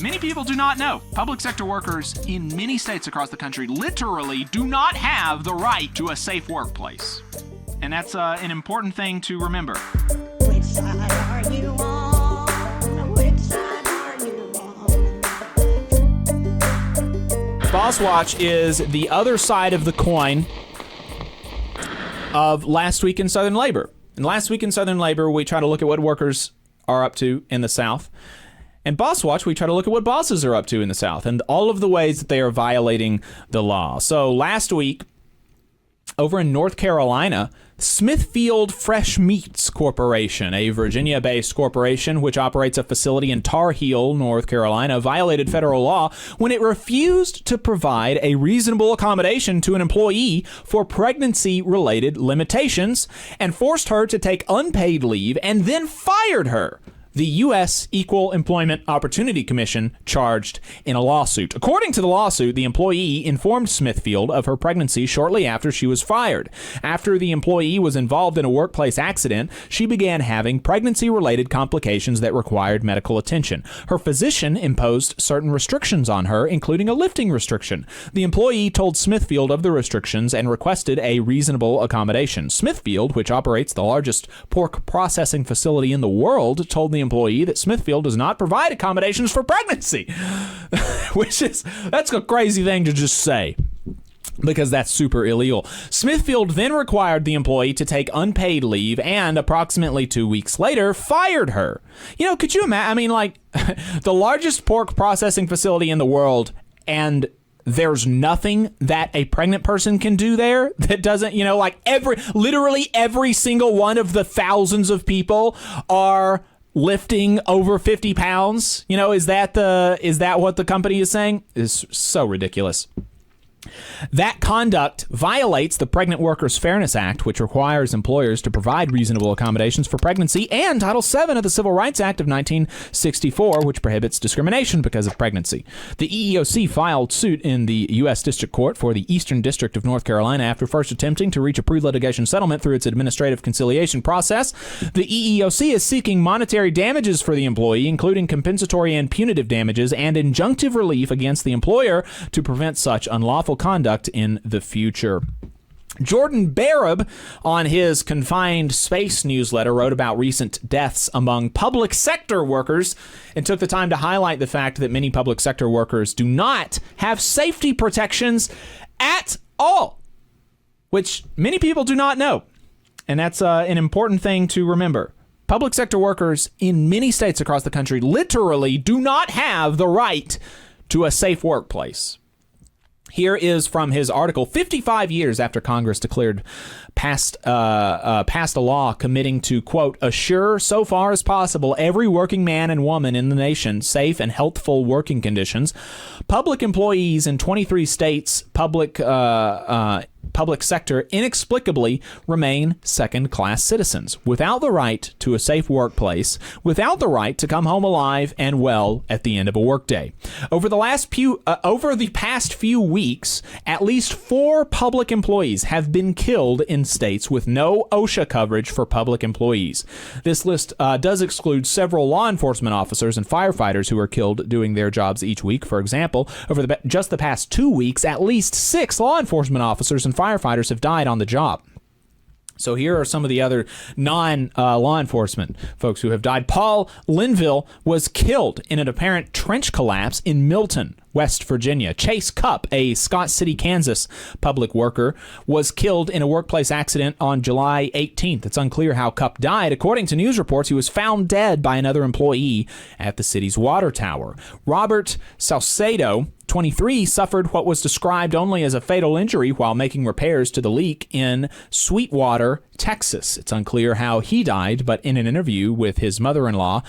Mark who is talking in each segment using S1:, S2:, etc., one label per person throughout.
S1: Many people do not know. Public sector workers in many states across the country literally do not have the right to a safe workplace. And that's an important thing to remember.
S2: Which side are you on? Which side are you on?
S3: Boss Watch is the other side of the coin of Last Week in Southern Labor. And Last Week in Southern Labor, we try to look at what workers are up to in the South. And Boss Watch, we try to look at what bosses are up to in the South and all of the ways that they are violating the law. So last week, over in North Carolina, Smithfield Fresh Meats Corporation, a Virginia-based corporation which operates a facility in Tar Heel, North Carolina, violated federal law when it refused to provide a reasonable accommodation to an employee for pregnancy-related limitations and forced her to take unpaid leave and then fired her. The U.S. Equal Employment Opportunity Commission charged in a lawsuit. According to the lawsuit, the employee informed Smithfield of her pregnancy shortly after she was fired. After the employee was involved in a workplace accident, she began having pregnancy-related complications that required medical attention. Her physician imposed certain restrictions on her, including a lifting restriction. The employee told Smithfield of the restrictions and requested a reasonable accommodation. Smithfield, which operates the largest pork processing facility in the world, told the employee that Smithfield does not provide accommodations for pregnancy, that's a crazy thing to just say, because that's super illegal. Smithfield then required the employee to take unpaid leave and approximately 2 weeks later fired her. Could you imagine? I mean, like, the largest pork processing facility in the world, and there's nothing that a pregnant person can do there that doesn't, literally every single one of the thousands of people are lifting over 50 pounds. Is that what the company is saying? Is so ridiculous. That conduct violates the Pregnant Workers Fairness Act, which requires employers to provide reasonable accommodations for pregnancy, and Title VII of the Civil Rights Act of 1964, which prohibits discrimination because of pregnancy. The EEOC filed suit in the U.S. District Court for the Eastern District of North Carolina after first attempting to reach a pre-litigation settlement through its administrative conciliation process. The EEOC is seeking monetary damages for the employee, including compensatory and punitive damages, and injunctive relief against the employer to prevent such unlawful conduct in the future. Jordan Barab, on his Confined Space newsletter, wrote about recent deaths among public sector workers and took the time to highlight the fact that many public sector workers do not have safety protections at all, which many people do not know. And that's an important thing to remember. Public sector workers in many states across the country literally do not have the right to a safe workplace. Here is from his article: 55 years after Congress passed a law committing to, quote, assure so far as possible every working man and woman in the nation safe and healthful working conditions, public employees in 23 states, public sector inexplicably remain second-class citizens without the right to a safe workplace, without the right to come home alive and well at the end of a workday. Over the past few weeks, at least 4 public employees have been killed in states with no OSHA coverage for public employees. This list does exclude several law enforcement officers and firefighters who are killed doing their jobs each week. For example, over just the past 2 weeks, at least 6 law enforcement officers and firefighters have died on the job. So here are some of the other non-law enforcement folks who have died. Paul Linville was killed in an apparent trench collapse in Milton, West Virginia. Chase Cupp, a Scott City, Kansas public worker, was killed in a workplace accident on July 18th. It's unclear how Cupp died. According to news reports, he was found dead by another employee at the city's water tower. Robert Salcedo, 23, suffered what was described only as a fatal injury while making repairs to the leak in Sweetwater, Texas. It's unclear how he died, but in an interview with his mother-in-law,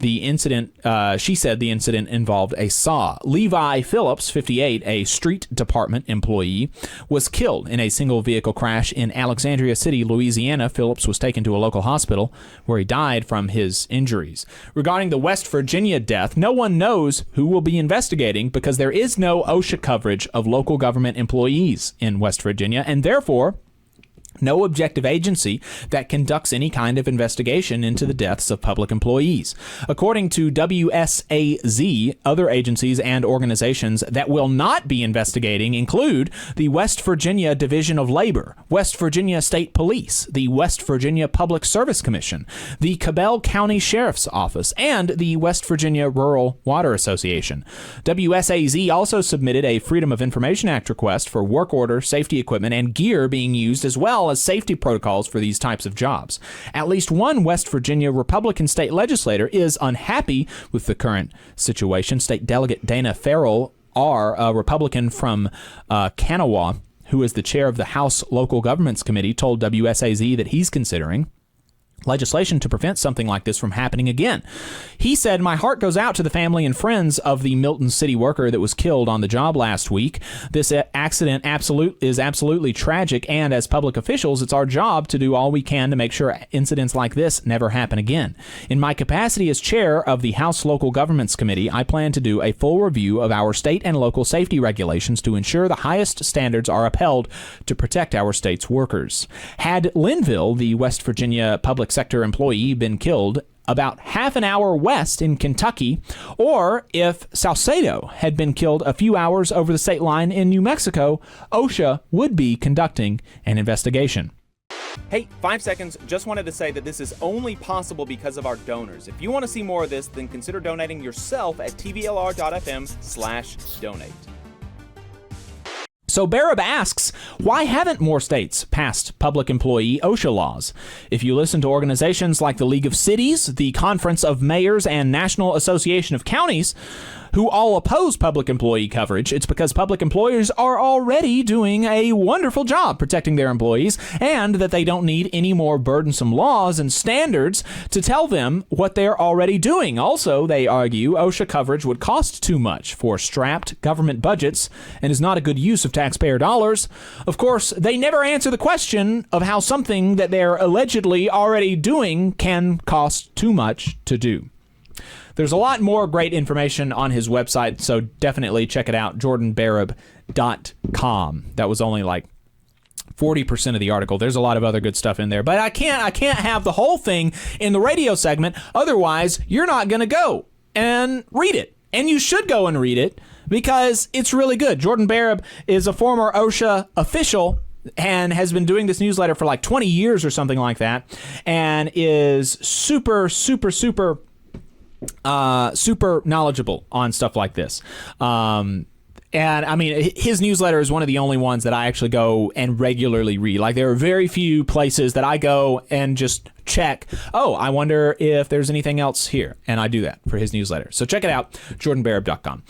S3: she said the incident involved a saw. Levi Phillips, 58, a street department employee, was killed in a single vehicle crash in Alexandria City, Louisiana. Phillips was taken to a local hospital where he died from his injuries. Regarding the West Virginia death, no one knows who will be investigating because there is no OSHA coverage of local government employees in West Virginia, and therefore No objective agency that conducts any kind of investigation into the deaths of public employees. According to WSAZ, other agencies and organizations that will not be investigating include the West Virginia Division of Labor, West Virginia State Police, the West Virginia Public Service Commission, the Cabell County Sheriff's Office, and the West Virginia Rural Water Association. WSAZ also submitted a Freedom of Information Act request for work order, safety equipment, and gear being used, as well as safety protocols for these types of jobs. At least one West Virginia Republican state legislator is unhappy with the current situation. State Delegate Dana Farrell, a Republican from Kanawha, who is the chair of the House Local Governments Committee, told WSAZ that he's considering legislation to prevent something like this from happening again. He said, "My heart goes out to the family and friends of the Milton City worker that was killed on the job last week. This accident is absolutely tragic, and as public officials, it's our job to do all we can to make sure incidents like this never happen again. In my capacity as chair of the House Local Governments Committee, I plan to do a full review of our state and local safety regulations to ensure the highest standards are upheld to protect our state's workers." Had Linville, the West Virginia public sector employee, been killed about half an hour west in Kentucky, or if Salcedo had been killed a few hours over the state line in New Mexico, OSHA would be conducting an investigation. Hey, 5 seconds. Just wanted to say that this is only possible because of our donors. If you want to see more of this, then consider donating yourself at tvlr.fm/donate. So Barab asks, why haven't more states passed public employee OSHA laws? If you listen to organizations like the League of Cities, the Conference of Mayors, and National Association of Counties, who all oppose public employee coverage, it's because public employers are already doing a wonderful job protecting their employees, and that they don't need any more burdensome laws and standards to tell them what they're already doing. Also, they argue OSHA coverage would cost too much for strapped government budgets and is not a good use of taxpayer dollars. Of course, they never answer the question of how something that they're allegedly already doing can cost too much to do. There's a lot more great information on his website, so definitely check it out, jordanbarab.com. That was only like 40% of the article. There's a lot of other good stuff in there, but I can't have the whole thing in the radio segment. Otherwise, you're not going to go and read it. And you should go and read it because it's really good. Jordan Barab is a former OSHA official and has been doing this newsletter for like 20 years or something like that, and is super knowledgeable on stuff like this. And I mean, his newsletter is one of the only ones that I actually go and regularly read. Like, there are very few places that I go and just check, oh, I wonder if there's anything else here. And I do that for his newsletter. So check it out, jordanbarab.com.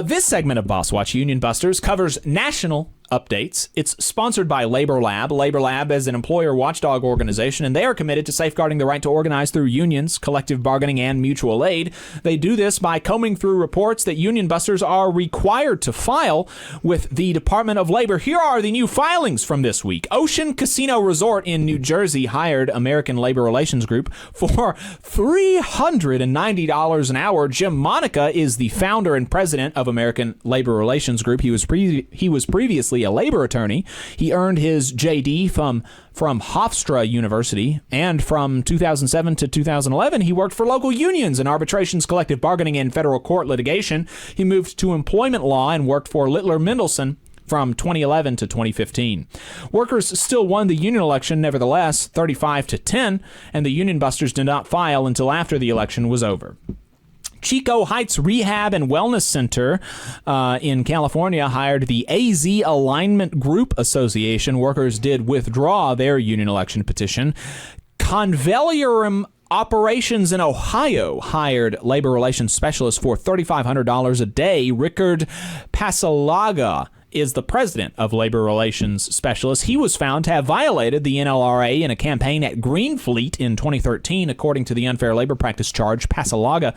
S3: This segment of Boss Watch Union Busters covers national updates. It's sponsored by Labor Lab. Labor Lab is an employer watchdog organization, and they are committed to safeguarding the right to organize through unions, collective bargaining, and mutual aid. They do this by combing through reports that union busters are required to file with the Department of Labor. Here are the new filings from this week. Ocean Casino Resort in New Jersey hired American Labor Relations Group for $390 an hour. Jim Monica is the founder and president of American Labor Relations Group. He was previously a labor attorney. He earned his JD from Hofstra University, and from 2007 to 2011, he worked for local unions in arbitrations, collective bargaining, and federal court litigation. He moved to employment law and worked for Littler Mendelson from 2011 to 2015. Workers still won the union election, nevertheless, 35-10, and the union busters did not file until after the election was over. Chico Heights Rehab and Wellness Center in California hired the AZ Alignment Group Association. Workers did withdraw their union election petition. Convalium Operations in Ohio hired labor relations specialists for $3,500 a day. Rickard Pasalaga is the president of Labor Relations Specialists. He was found to have violated the NLRA in a campaign at Greenfleet in 2013. According to the unfair labor practice charge, Pasalaga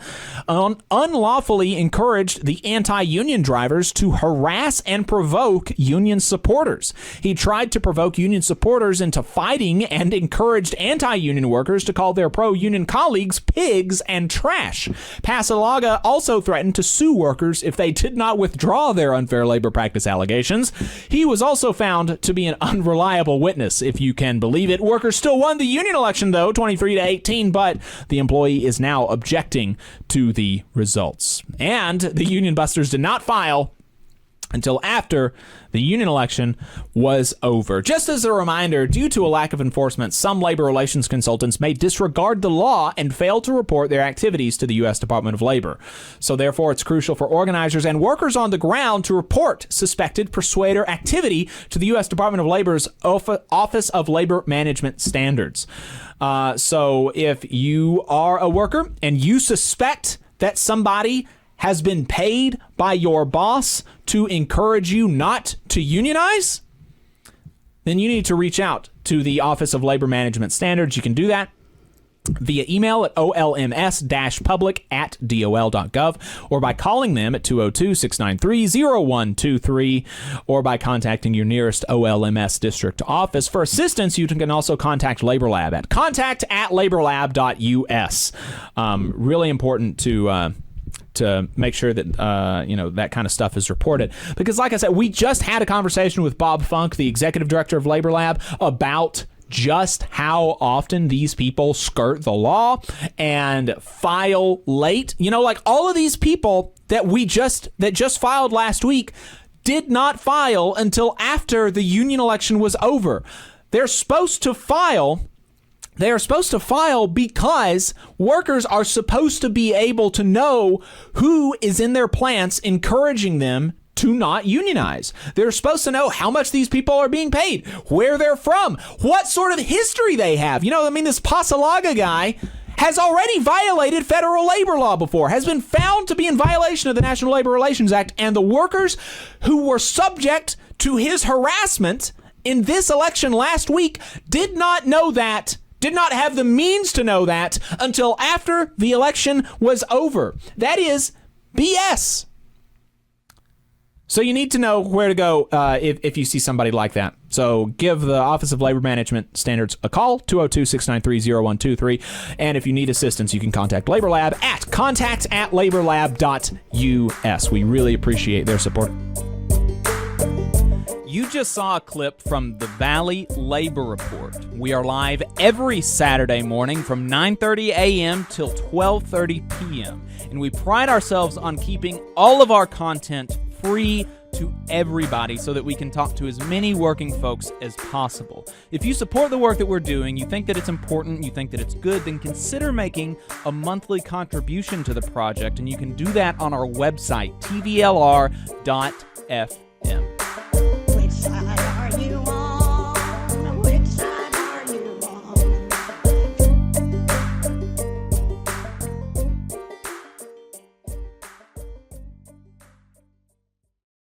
S3: unlawfully encouraged the anti-union drivers to harass and provoke union supporters. He tried to provoke union supporters into fighting and encouraged anti-union workers to call their pro-union colleagues pigs and trash. Pasalaga also threatened to sue workers if they did not withdraw their unfair labor practice allegations. allegations. He was also found to be an unreliable witness, if you can believe it. Workers still won the union election, though, 23-18, but the employee is now objecting to the results. And the union busters did not file until after the union election was over. Just as a reminder, due to a lack of enforcement, some labor relations consultants may disregard the law and fail to report their activities to the U.S. Department of Labor. So therefore, it's crucial for organizers and workers on the ground to report suspected persuader activity to the U.S. Department of Labor's Office of Labor Management Standards. So if you are a worker and you suspect that somebody has been paid by your boss to encourage you not to unionize, then you need to reach out to the Office of Labor Management Standards. You can do that via email at olms-public@dol.gov or by calling them at 202-693-0123 or by contacting your nearest OLMS district office. For assistance, you can also contact Labor Lab at contact@laborlab.us. Really important to make sure that, that kind of stuff is reported. Because like I said, we just had a conversation with Bob Funk, the executive director of Labor Lab, about just how often these people skirt the law and file late. Like all of these people that just filed last week did not file until after the union election was over. They're supposed to file because workers are supposed to be able to know who is in their plants encouraging them to not unionize. They're supposed to know how much these people are being paid, where they're from, what sort of history they have. This Pasalaga guy has already violated federal labor law before, has been found to be in violation of the National Labor Relations Act, and the workers who were subject to his harassment in this election last week did not know that. Did not have the means to know that until after the election was over. That is BS. So you need to know where to go if you see somebody like that. So give the Office of Labor Management Standards a call, 202-693-0123. And if you need assistance, you can contact Labor Lab at contact@laborlab.us. We really appreciate their support. You just saw a clip from the Valley Labor Report. We are live every Saturday morning from 9:30 a.m. till 12:30 p.m. And we pride ourselves on keeping all of our content free to everybody so that we can talk to as many working folks as possible. If you support the work that we're doing, you think that it's important, you think that it's good, then consider making a monthly contribution to the project, and you can do that on our website, tvlr.fm.